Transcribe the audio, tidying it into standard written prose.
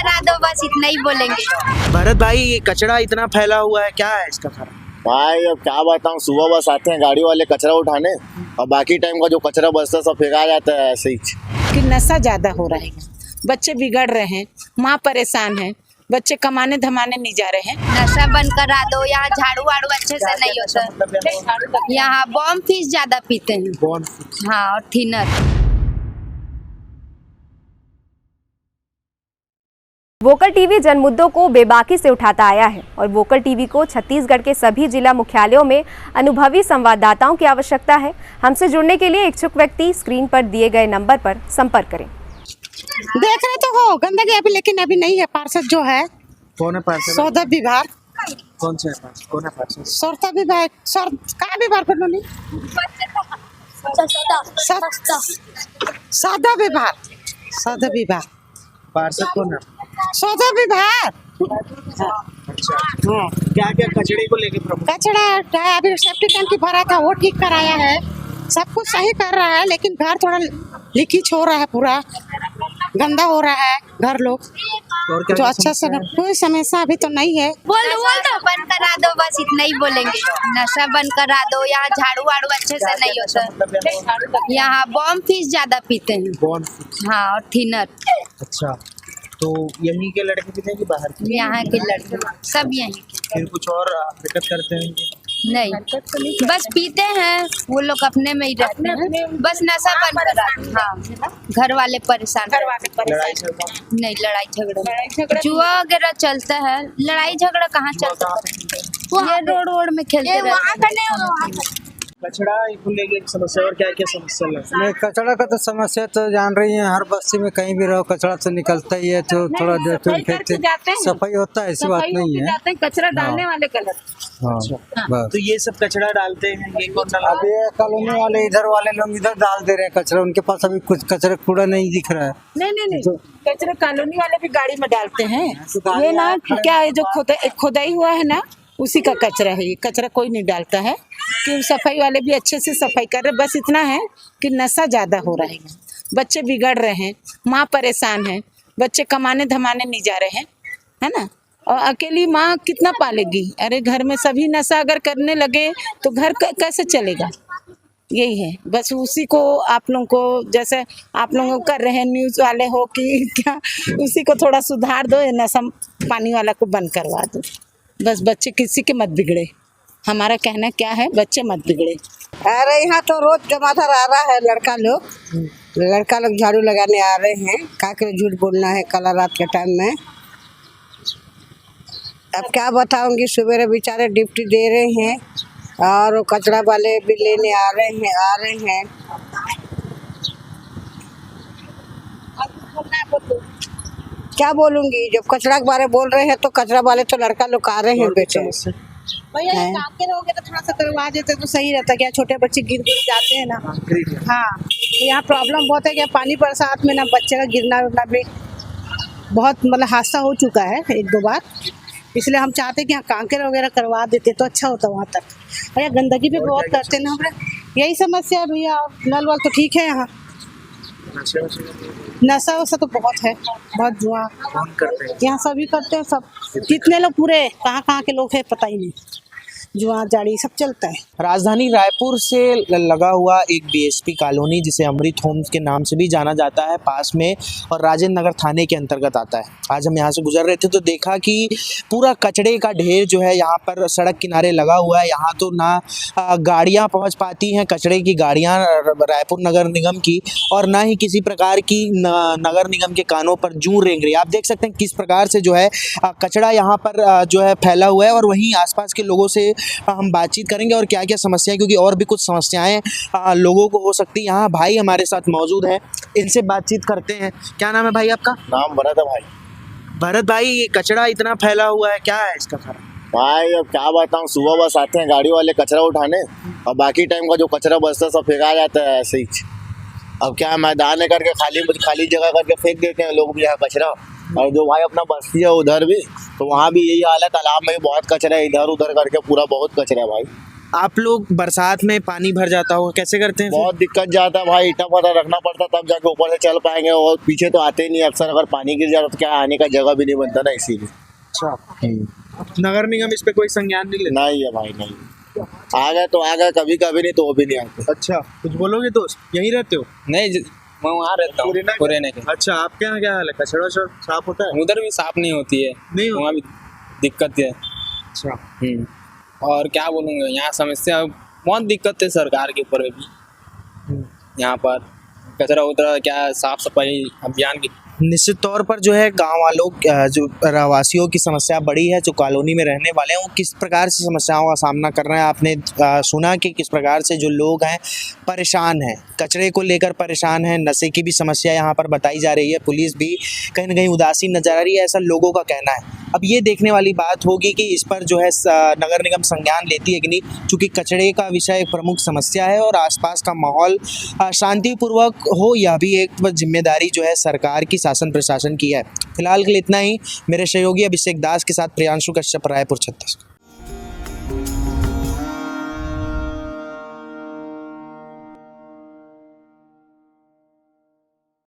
करा दो, बस इतना ही बोलेंगे। भरत भाई, ये कचरा इतना फैला हुआ है, क्या है इसका कारण? भाई अब क्या बताऊँ, सुबह बस आते हैं गाड़ी वाले कचरा उठाने और बाकी टाइम का जो कचरा बचता है सब फेंका जाता है ऐसे ही। कि नशा ज्यादा हो रहा है, बच्चे बिगड़ रहे हैं, माँ परेशान है, बच्चे कमाने धमाने नहीं जा रहे हैं। नशा बंद करा दो, यहाँ झाड़ू वाड़ू अच्छे से नहीं होता, यहाँ बॉम्ब फीस ज्यादा पीते हैं। हाँ, और थिनर। वोकल टीवी जन मुद्दों को बेबाकी से उठाता आया है और वोकल टीवी को छत्तीसगढ़ के सभी जिला मुख्यालयों में अनुभवी संवाददाताओं की आवश्यकता है। हमसे जुड़ने के लिए इच्छुक व्यक्ति स्क्रीन पर दिए गए नंबर पर संपर्क करें। देख रहे तो हो गंदगी अभी, लेकिन अभी नहीं है। पार्षद जो है, कौन है पार्षद? सौदा विभाग। कौन सा है पार्षद? कौन है पार्षद? सौदा विभाग, कहाँ विभाग पर बोली? सौदा विभाग, सौदा विभाग। पार्षद कौन है? सौदा विभाग। अच्छा, क्या क्या कचरे को लेके प्रॉब्लम? कचरा अभी सेफ्टी टैंक भरा था, वो ठीक कराया है, सब कुछ सही कर रहा है, लेकिन घर थोड़ा लीकेज हो रहा है, पूरा गंदा हो रहा है घर लोग। और क्या जो अच्छा से कोई समस्या अभी तो नहीं है। बोल दो बंद करा दो, बस इतना ही बोलेंगे। नशा बंद करा दो, यहाँ झाड़ू वाड़ू अच्छे से नहीं होता, यहाँ बॉम्ब फीस ज्यादा पीते हैं। हाँ, और थिनर। अच्छा, तो यहीं के लड़के भी थे कि बाहर के? यहाँ के लड़के सब यहीं के। फिर कुछ और हरकत करते हैं? नहीं, बस पीते हैं, वो लोग अपने में ही रहते हैं, बस नशा बंद करा दो। हाँ, घर वाले परेशान। लड़ाई झगड़ा? नहीं, लड़ाई झगड़ा जुआ वगैरह चलता है, लड़ाई झगड़ा कहाँ चलता है, ये रोड में खेलते रहते हैं। कचरा को लेके एक समस्या, और क्या क्या समस्या लगता है? नहीं, कचरा का तो समस्या तो जान रही है, हर बस्ती में कहीं भी रहो कचरा तो निकलता ही है, तो थोड़ा देर फेंकते सफाई होता है, ऐसी बात नहीं है। कचरा डालने वाले गलत। हाँ, बस। तो ये सब कचरा डालते हैं, ये कौन डालता है? अभी ये कॉलोनी वाले इधर वाले लोग इधर डाल दे रहे हैं कचरा, उनके पास अभी कुछ कचरा कूड़ा नहीं दिख रहा है। नहीं, कचरा कॉलोनी वाले भी गाड़ी में डालते हैं। ये ना क्या है, जो खुदाई हुआ है ना, उसी का कचरा है। ये कचरा कोई नहीं डालता है, कि सफाई वाले भी अच्छे से सफाई कर रहे। बस इतना है कि नशा ज्यादा हो रहा है, बच्चे बिगड़ रहे हैं, माँ परेशान है, बच्चे कमाने धमाने नहीं जा रहे हैं, है ना। और अकेली माँ कितना पालेगी? अरे घर में सभी नशा अगर करने लगे तो घर कैसे चलेगा? यही है, बस उसी को आप लोगों को, जैसे आप लोग कर रहे हैं न्यूज़ वाले हो कि क्या, उसी को थोड़ा सुधार दो, ये नशा पानी वाला को बंद करवा दो। बस बच्चे किसी के मत बिगड़े, हमारा कहना क्या है, बच्चे मत बिगड़े। अरे यहाँ तो रोज जमादार आ रहा है, लड़का लोग झाड़ू लगाने आ रहे हैं। क्या करे, झूठ बोलना है कल रात के टाइम में। अब क्या बताऊंगी, सुबह बेचारे ड्यूटी दे रहे हैं और वो कचरा वाले भी लेने आ रहे हैं। क्या बोलूंगी, जब कचरा के बारे बोल रहे हैं तो कचरा वाले तो लड़का लोग आ रहे हैं बेटे। भैया काम के रहोगे तो थोड़ा सा करवा देते तो सही रहता, क्या छोटे बच्चे गिर जाते हैं ना। हाँ, यहाँ प्रॉब्लम बहुत है, क्या पानी बरसात में ना बच्चे का गिरना उड़ना भी बहुत, मतलब हादसा हो चुका है 1-2 बार। इसलिए हम चाहते हैं कि यहाँ कांकेर वगैरह करवा देते तो अच्छा होता वहाँ तक। भैया गंदगी भी बहुत करते हैं ना, हमारे यही समस्या है भैया। नल वाल तो ठीक है, यहाँ नशा वशा तो बहुत है, बहुत जुआ यहाँ सभी करते हैं, सब कितने लोग पूरे कहाँ के लोग हैं पता ही नहीं, जुआ जाड़ी सब चलता है। राजधानी रायपुर से लगा हुआ एक बीएसपी कॉलोनी, जिसे अमृत होम्स के नाम से भी जाना जाता है, पास में और राजेंद्र नगर थाने के अंतर्गत आता है। आज हम यहाँ से गुजर रहे थे तो देखा कि पूरा कचड़े का ढेर जो है यहाँ पर सड़क किनारे लगा हुआ है। यहाँ तो ना गाड़ियाँ पहुँच पाती हैं, कचड़े की गाड़ियाँ रायपुर नगर निगम की, और ना ही किसी प्रकार की नगर निगम के कानों पर जूं रेंग रही है। आप देख सकते हैं किस प्रकार से जो है कचड़ा यहाँ पर जो है फैला हुआ है। और वहीं आसपास के लोगों से हम बातचीत करेंगे और क्या क्या समस्याएं, क्योंकि और भी कुछ समस्याएं लोगों को हो सकती है। यहाँ भाई हमारे साथ मौजूद हैं, इनसे बातचीत करते हैं। क्या नाम है भाई आपका? नाम भरत है भाई। भरत भाई, ये कचरा इतना फैला हुआ है, क्या है इसका कारण? भाई अब क्या बताऊँ, सुबह बस आते हैं गाड़ी वाले कचरा उठाने और बाकी टाइम का जो कचरा बचता है सब फेंका जाता है ऐसे ही। अब क्या मैदान करके खाली जगह करके फेंक देते हैं लोग भी यहाँ कचरा। और जो भाई अपना बस्ती है उधर भी, तो वहाँ भी यही हाल है, तालाब में भी बहुत कचरा है, इधर उधर करके पूरा बहुत कचरा है भाई। आप लोग बरसात में पानी भर जाता हो, कैसे करते हैं फिर? बहुत दिक्कत जाता है भाई, इतना पता रखना पड़ता तब जाके ऊपर से चल पाएंगे, और पीछे तो आते ही नहीं अक्सर। अगर पानी गिर जाता तो क्या आने का जगह भी नहीं बनता ना, इसीलिए। अच्छा, नगर निगम इस पे कोई संज्ञान नहीं लेता? नहीं है भाई, नहीं। आ गए तो आ गए, कभी कभी नहीं तो वो भी नहीं आते। अच्छा, कुछ बोलोगे दोस्त? यहीं रहते हो? नहीं, मैं वहाँ रहता हूँ पुराने के। अच्छा, आपके यहाँ क्या हाल है? कचरा वचरा साफ होता है? उधर भी साफ नहीं होती है, नहीं वहाँ भी दिक्कत है। अच्छा, और क्या बोलूँगा, यहाँ समस्या बहुत दिक्कत है सरकार के ऊपर भी। यहाँ पर कचरा उतरा क्या साफ सफाई अभियान की निश्चित तौर पर जो है गांव वालों जो रहवासियों की समस्या बड़ी है, जो कॉलोनी में रहने वाले हैं वो किस प्रकार से समस्याओं का सामना कर रहे हैं। आपने सुना कि किस प्रकार से जो लोग हैं परेशान हैं, कचरे को लेकर परेशान हैं, नशे की भी समस्या यहाँ पर बताई जा रही है। पुलिस भी कहीं ना कहीं उदासीन नजर आ रही है, ऐसा लोगों का कहना है। अब ये देखने वाली बात होगी कि इस पर जो है नगर निगम संज्ञान लेती है कि नहीं, चूँकि कचरे का विषय एक प्रमुख समस्या है और आसपास का माहौल शांतिपूर्वक हो, यह भी एक जिम्मेदारी जो है सरकार की, शासन प्रशासन की है। फिलहाल के लिए इतना ही। मेरे सहयोगी अभिषेक दास के साथ प्रियांशु कश्यप, रायपुर, छत्तीसगढ़।